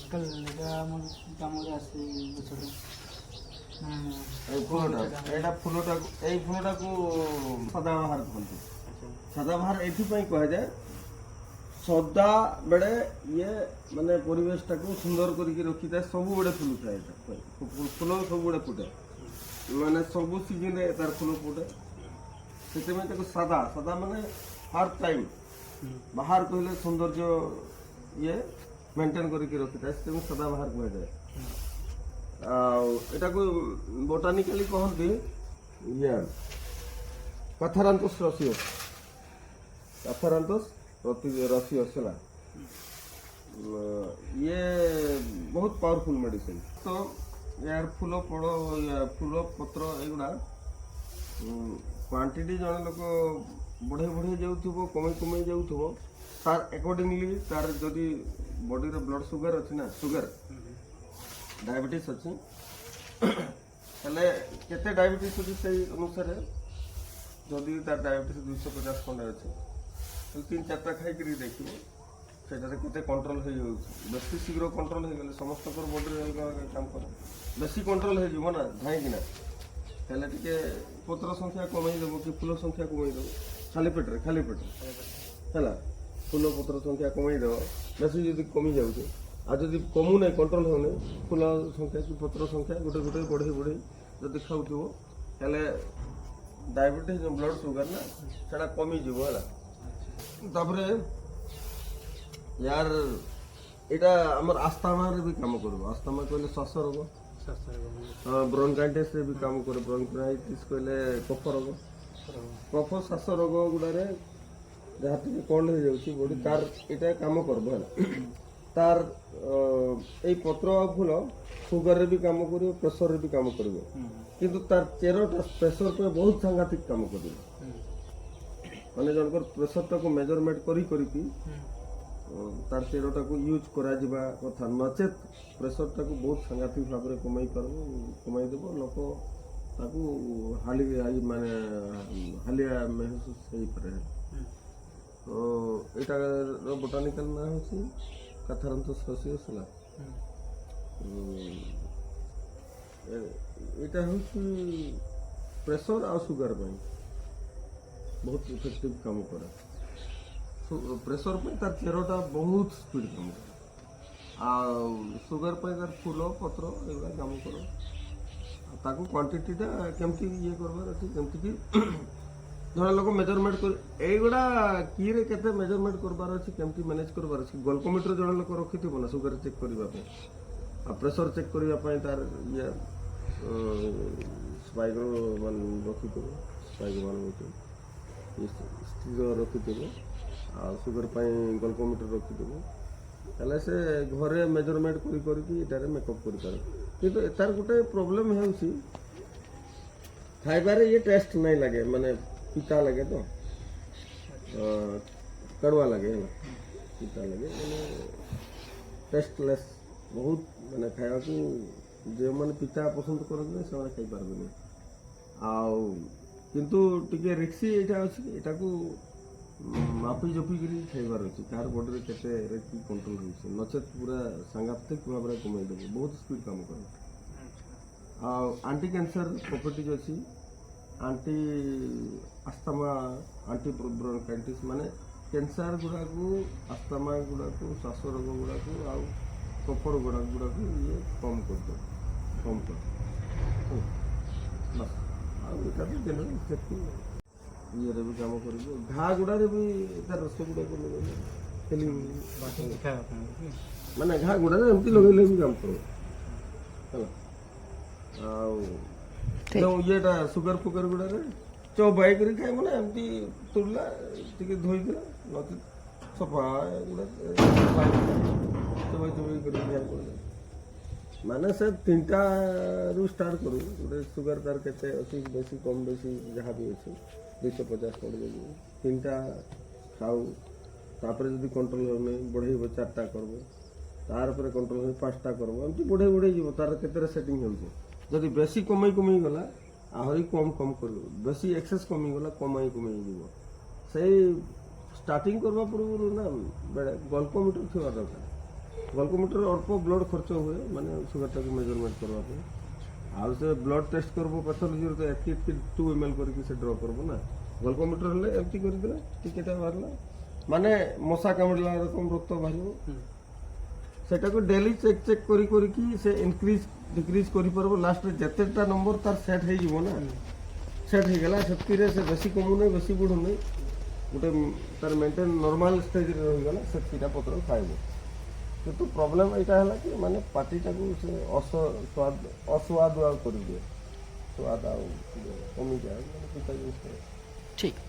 এই ফুলটাକୁ ସଦାବାହାର କୁହନ୍ତି। ସଦାବାହାର ଏଥିପାଇଁ କୁହାଯାଏ, ସଦା ବେଳେ ଇଏ ମାନେ ପରିବେଶଟାକୁ ସୁନ୍ଦର କରିକି ରଖିଥାଏ। ସବୁବେଳେ ଫୁଲୁଥାଏ, ଏଇଟା ଫୁଲ ସବୁବେଳେ ଫୁଟେ, ମାନେ ସବୁ ସିଜନରେ ତାର ଫୁଲ ଫୁଟେ। ସେଥିପାଇଁ ତାକୁ ସାଦା ସାଦା ମାନେ ହାର୍ ଟାଇମ୍ ବାହାର କହିଲେ ସୌନ୍ଦର୍ଯ୍ୟ ଇଏ ମେଣ୍ଟେନ୍ କରିକି ରଖିଥାଏ, ସେଥିପାଇଁ ସଦାବାହାର କୁହାଯାଏ। ଆଉ ଏଟାକୁ ବୋଟାନିକାଲି କହନ୍ତି ଇଏ କାଥାରାନ୍ତସ୍ ରସିୟସ୍, କାଥାରାନ୍ତସ୍ ରସିୟସ୍ ହେଲା। ଇଏ ବହୁତ ପାୱାରଫୁଲ୍ ମେଡିସିନ୍। ତ ୟାର ଫୁଲ ପତ୍ର ଏଗୁଡ଼ା କ୍ୱାଣ୍ଟିଟି ଜଣେ ଲୋକ ବଢ଼େଇ ବଢ଼େଇ ଯାଉଥିବ, କମେଇ ଯାଉଥିବ, ତାର ଆକର୍ଡିଂଲି ତାର ଯଦି ବଡ଼ିରେ ବ୍ଲଡ଼ ସୁଗାର ଅଛି ନା, ସୁଗାର ଡାଇବେଟିସ୍ ଅଛି, ହେଲେ କେତେ ଡାଇବେଟିସ୍ ଅଛି ସେଇ ଅନୁସାରେ ଯଦି ତାର ଡାଇବେଟିସ୍ 250 ଖଣ୍ଡେ ଅଛି, ତାହେଲେ 3-4ଟା ଖାଇକିରି ଦେଖିବ ସେଠାରେ କେତେ କଣ୍ଟ୍ରୋଲ ହେଇଯାଉଛି। ବେଶୀ ଶୀଘ୍ର କଣ୍ଟ୍ରୋଲ ହେଇଗଲେ ସମସ୍ତଙ୍କର ବଡ଼ିରେ ଅଲଗା ଅଲଗା କାମ କରେ, ବେଶୀ କଣ୍ଟ୍ରୋଲ ହେଇଯିବ ନା ଧାଇଁକିନା, ହେଲେ ଟିକେ ପତ୍ର ସଂଖ୍ୟା କମେଇ ଦେବ କି ଫୁଲ ସଂଖ୍ୟା କମେଇ ଦେବ ଖାଲି ପେଟରେ ହେଲା। ଫୁଲ ପତ୍ର ସଂଖ୍ୟା କମେଇ ଦେବ, ବେଶୀ ଯଦି କମି ଯାଉଛି, ଆଉ ଯଦି କମୁନାହିଁ, କଣ୍ଟ୍ରୋଲ ହେଉନି, ଫୁଲ ସଂଖ୍ୟା କି ପତ୍ର ସଂଖ୍ୟା ଗୋଟେ ବଢ଼େଇ ଯଦି ଖାଉଥିବ, ହେଲେ ଡାଇବେଟିସ୍ ବ୍ଲଡ଼ ସୁଗାର ନା ସେଟା କମିଯିବ ହେଲା। ତାପରେ ୟାର ଏଇଟା ଆମର ଆସ୍ଥାମାରେ ବି କାମ କରିବ। ଆସ୍ଥାମା କହିଲେ ଶ୍ୱାସ ରୋଗ, ବ୍ରୋଙ୍କାଇଟିସ୍ରେ ବି କାମ କରେ। ବ୍ରୋଙ୍କାଇଟିସ୍ କହିଲେ କଫ ରୋଗ, କଫ ଶ୍ୱାସ ରୋଗ ଗୁଡ଼ାରେ ଯାହା ଟିକେ କଣ ହେଇଯାଉଛି ବଡି, ତାର ଏଇଟା କାମ କରିବ ହେଲା। ତାର ଏଇ ପତ୍ର ଆଉ ଫୁଲ ସୁଗାରରେ ବି କାମ କରିବ, ପ୍ରେସରରେ ବି କାମ କରିବ, କିନ୍ତୁ ତାର ଚେରଟା ପ୍ରେସର ପାଇଁ ବହୁତ ସାଂଘାତିକ କାମ କରିବ। ମାନେ ଜଣଙ୍କର ପ୍ରେସରଟାକୁ ମେଜରମେଣ୍ଟ କରିକି ତାର ଚେରଟାକୁ ୟୁଜ୍ କରାଯିବା କଥା, ନଚେତ ପ୍ରେସରଟାକୁ ବହୁତ ସାଂଘାତିକ ଭାବରେ କମାଇ ଦେବ, ଲୋକ ତାକୁ ହାଲିଆ ମେହସୁସ ହେଇପାରେ। ତ ଏଇଟାର ବୋଟାନିକାଲ ନାଁ ହେଉଛି କାଥାରାନ୍ତସ୍ ରସିୟସ୍ ହେଲା। ଏଇଟା ହେଉଛି ପ୍ରେସର ଆଉ ସୁଗାର ପାଇଁ ବହୁତ ଇଫେକ୍ଟିଭ କାମ କରେ। ପ୍ରେସର ପାଇଁ ତାର ଚେରଟା ବହୁତ ସ୍ପିଡ କାମ କରେ, ଆଉ ସୁଗାର ପାଇଁ ତାର ଫୁଲ ପତ୍ର ଏଗୁଡ଼ା କାମ କରେ। ତାକୁ କ୍ୱାଣ୍ଟିଟିଟା କେମିତି ଇଏ କରିବାର ଅଛି, ଯେମିତିକି ଜଣେ ଲୋକ ମେଜରମେଣ୍ଟ କରି ଏଇଗୁଡ଼ା କିରେ କେତେ ମେଜରମେଣ୍ଟ କରିବାର ଅଛି, କେମିତି ମ୍ୟାନେଜ କରିବାର ଅଛି। ଗ୍ଲୁକୋମିଟର ଜଣେ ଲୋକ ରଖିଥିବ ନା ସୁଗାର ଚେକ୍ କରିବା ପାଇଁ, ଆଉ ପ୍ରେସର ଚେକ୍ କରିବା ପାଇଁ ତାର ଇଏ ସ୍ପାଇକ୍ର ମାନେ ରଖିଥିବ, ସ୍ପାଇକ୍ ମାନେ ସ୍ଥିର ରଖିଥିବ, ଆଉ ସୁଗାର ପାଇଁ ଗ୍ଲୁକୋମିଟର ରଖିଥିବ, ହେଲେ ସେ ଘରେ ମେଜରମେଣ୍ଟ କରିକି ଏଟାରେ ମେକଅପ୍ କରିପାରେ। କିନ୍ତୁ ଏଟାର ଗୋଟେ ପ୍ରୋବ୍ଲେମ୍ ହେଉଛି ଖାଇବାରେ ଇଏ ଟେଷ୍ଟ ନାହିଁ ଲାଗେ, ମାନେ ପିତା ଲାଗେ, ତ କଡ଼ୁଆ ଲାଗେ ହେଲା, ପିତା ଲାଗେ, ମାନେ ଟେଷ୍ଟଲେସ୍ ବହୁତ, ମାନେ ଖାଇବାକୁ ଯେଉଁମାନେ ପିତା ପସନ୍ଦ କରନ୍ତି ସେମାନେ ଖାଇପାରିବେନି। ଆଉ କିନ୍ତୁ ଟିକେ ରିକ୍ସି ଏଇଟା ଅଛି, ଏଇଟାକୁ ମାପି ଜପିକିରି ଖାଇବାର ଅଛି, କାହାର ବଡ଼ିରେ କେତେ କି କଣ୍ଟ୍ରୋଲ ହେଉଛି, ନଚେତ ପୁରା ସାଂଘାତିକ ଭାବରେ କମେଇ ଦେବ, ବହୁତ ସ୍ପିଡ୍ କାମ କରେ। ଆଉ ଆଣ୍ଟି କ୍ୟାନ୍ସର ପ୍ରପର୍ଟିଜ୍ ଅଛି, ଆଣ୍ଟି ଆସ୍ଥାମା, ଆଣ୍ଟି ବ୍ରୋଙ୍କାଇଟିସ୍, ମାନେ କ୍ୟାନ୍ସର ଗୁଡ଼ାକୁ, ଆସ୍ଥାମା ଗୁଡ଼ାକୁ, ଶ୍ୱାସ ରୋଗ ଗୁଡ଼ାକୁ ଆଉ କଫ ରୋଗ ଗୁଡ଼ାକୁ ଇଏ କମ୍ କରିଦେବ, ଆଉ ଏଇଟା ବି ଜେନେରାଲ ସେଫ୍ଟି ଇଏରେ ବି କାମ କରିବ। ଘା ଗୁଡ଼ାରେ ବି ତାର ରସ ଗୁଡ଼ାକୁ ଲଗେଇଲେ ମାନେ ଘା ଗୁଡ଼ାରେ ଏମିତି ଲଗେଇଲେ ବି କାମ କରିବ ହେଲା। ଆଉ ଇଏଟା ସୁଗାର ଫୁଗାର ଗୁଡ଼ାରେ ଚବାଇ କରି ଖାଇବ ନା, ଏମିତି ତୁଳିଲା ଟିକେ ଧୋଇଦେଲା, ନଚେତ ସଫା ଗୁଡ଼ା ଚବାଇ କରି ଖାଇବ। ମାନେ ସେ 3ଟାରୁ ଷ୍ଟାର୍ଟ କରୁ, ଗୋଟେ ସୁଗାର ତାର କେତେ ଅଛି, ବେଶୀ କମ୍ ବେଶୀ ଯାହା ବି ଅଛି 250 ପଡ଼ିଯିବ, 3ଟା ଖାଉ, ତାପରେ ଯଦି କଣ୍ଟ୍ରୋଲ ହେଉନି ବଢ଼େଇବ 4ଟା କରିବ, ତାପରେ କଣ୍ଟ୍ରୋଲ ହେଉ 5ଟା କରିବ, ଏମିତି ବଢ଼େଇ ଯିବ, ତାର କେତେଟା ସେଟିଂ ହେଉଛି। ଯଦି ବେଶୀ କମେଇ ଗଲା ଆହୁରି କମ୍ କରିବ, ବେଶୀ ଏକ୍ସେସ୍ କମିଗଲା କମେଇ ଯିବ। ସେଇ ଷ୍ଟାର୍ଟିଂ କରିବା ପୂର୍ବରୁ ନା ବେଳେ ଗ୍ଲୁକୋମିଟର ଥିବା ଦରକାର, ଗ୍ଲୁକୋମିଟର ଅଳ୍ପ ବ୍ଲଡ୍ ଖର୍ଚ୍ଚ ହୁଏ ମାନେ ସୁଗାରଟାକୁ ମେଜରମେଣ୍ଟ କରିବା ପାଇଁ। ଆଉ ସେ ବ୍ଲଡ୍ ଟେଷ୍ଟ କରିବ ପାଥୋଲୋଜିରେ ତ ଏତିକି 2 ml କରିକି ସେ ଡ୍ର କରିବ ନା। ଗ୍ଲୁକୋମିଟର ହେଲେ ଏମିତି କରିଦେଲେ ଟିକେଟା ବାହାରିଲା ମାନେ ମଶା କାମୁଡ଼ିଲା ରକମ ରକ୍ତ ବାହାରିବ। ସେଟାକୁ ଡେଲି ଚେକ୍ କରିକି ସେ ଇନକ୍ରିଜ୍ ଡିକ୍ରିଜ୍ କରିପାରିବ। ଲାଷ୍ଟରେ ଯେତେଟା ନମ୍ବର ତାର ସେଟ୍ ହେଇଯିବ ନା, ସେଟ୍ ହେଇଗଲା ସେତିକିରେ ସେ ବେଶୀ କମୁନି ବେଶୀ ବଢ଼ୁନି, ଗୋଟେ ତାର ମେଣ୍ଟେନ୍ ନର୍ମାଲ ଷ୍ଟେଜ୍ରେ ରହିଗଲା ସେତିକିଟା ପତ୍ର ଖାଇବ। କିନ୍ତୁ ପ୍ରୋବ୍ଲେମ୍ ଏଇଟା ହେଲା କି ମାନେ ପାଟିଟାକୁ ସେ ଅସ୍ୱାଦୁଆ କରିଦିଏ, ସ୍ୱାଦ ଆଉ କମିଯାଏ ମାନେ ପିତା ଜିନିଷ। ଠିକ୍।